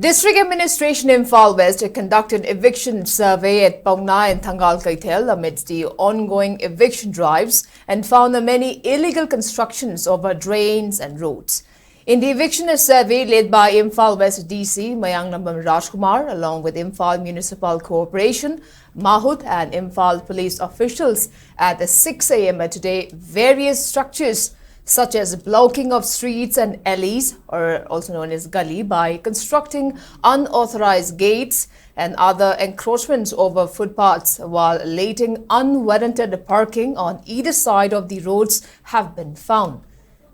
District Administration Imphal West conducted eviction survey at Paona and Thangal Keithel amidst the ongoing eviction drives and found many illegal constructions over drains and roads. In the eviction survey led by Imphal West DC Mayangnambam Rajkumar along with Imphal Municipal Corporation, Mahut and Imphal police officials at 6 a.m. today, various structures such as blocking of streets and alleys, or also known as gully, by constructing unauthorized gates and other encroachments over footpaths, while letting unwarranted parking on either side of the roads have been found.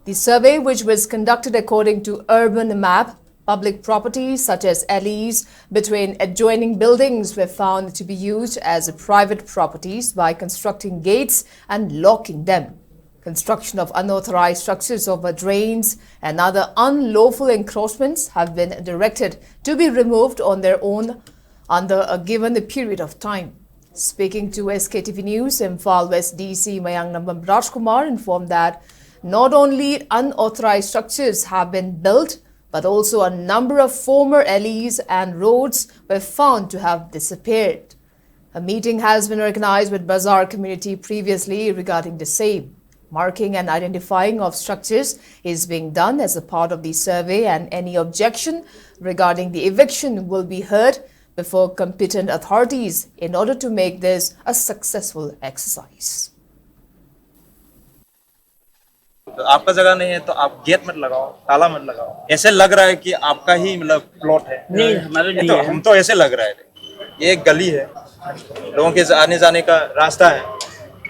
The survey, which was conducted according to urban map, public properties such as alleys between adjoining buildings were found to be used as private properties by constructing gates and locking them. Construction of unauthorized structures over drains and other unlawful encroachments have been directed to be removed on their own under a given period of time. Speaking to SKTV News, Imphal West DC Mayangnambam Rajkumar informed that not only unauthorized structures have been built, but also a number of former alleys and roads were found to have disappeared. A meeting has been organized with Bazaar community previously regarding the same. Marking and identifying of structures is being done as a part of the survey, and any objection regarding the eviction will be heard before competent authorities in order to make this a successful exercise. आपका जगह नहीं है तो आप gate मत लगाओ, ताला मत लगाओ। ऐसे लग रहा है कि आपका ही मतलब प्लॉट है। नहीं, हमारे नहीं है। हम तो ऐसे लग रहा है। ये एक गली है, लोगों के आने जाने का रास्ता है।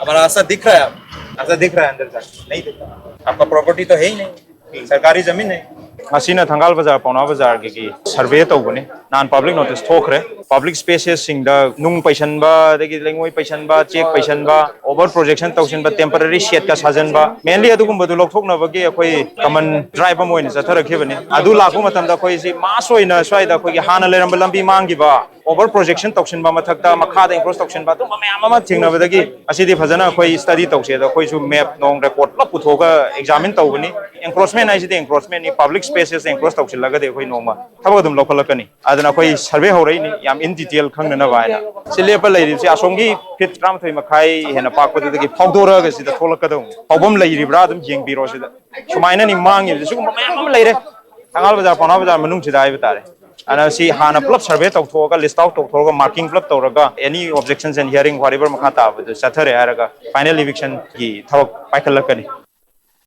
हमारा रास्ता दिख रहा है, रास्ता दिख रहा है अंदर जाके, नहीं दिख रहा। आपका प्रॉपर्टी तो है ही नहीं, सरकारी जमीन है। मसीना थंगाल बाजार पौना बाजार की सर्वे तौबने नान पब्लिक नोटिस थोखरे पब्लिक स्पेसेस सिंगदा नुंग पैसनबा देगी लेंगोय पैसनबा चेक पैसनबा ओवर प्रोजेक्शन तौसनबा टेम्पररी शेड का साजनबा मेनली अदुगुंबदु लौथोकनबगी अखोय कमन ड्राइव अम ओइन सथरखिबने अदु लाखो मतमदा अखोय सि मास ओइना स्वाइदा अखोय हाना लेरम लंबी मांगिबा ओवर प्रोजेक्शन तौसनबा मथकता मखादा इंक्रोस तौसनबा तो मयाम अमा थिंगनबदगी असिदि फजना अखोय स्टडी तौसे द अखोय सु मैप नोंग रिपोर्ट ल पुथोगा एग्जामिन तौबनी एंक्रोचमेंट आइसिदि एंक्रोचमेंट नि पब्लिक स्पेसेस एंक्रोच तौसिलगदे अखोय नोंमा थबग दुम लौखलकनी अदना अखोय सर्वे होरैनि याम इन डिटेल खंगना बायना सिलेप लैरिसि असोंगी फिट 13 मखाय हेना पाकपदगी फौदोरग सिदा थोलकदौ फौबम लैरिब्रा दुम जेंगबिरो सिदा सुमायना नि मांगि सुगु मयाम लैरे थांगाल बाजार पौना बाजार मनुंग सिदा आइबा तारे ana si hana plop survey tokhoga list out tokhoga marking plop toraga any objections and hearing whatever makha ta sathare araga final eviction ki thawak paikhalakani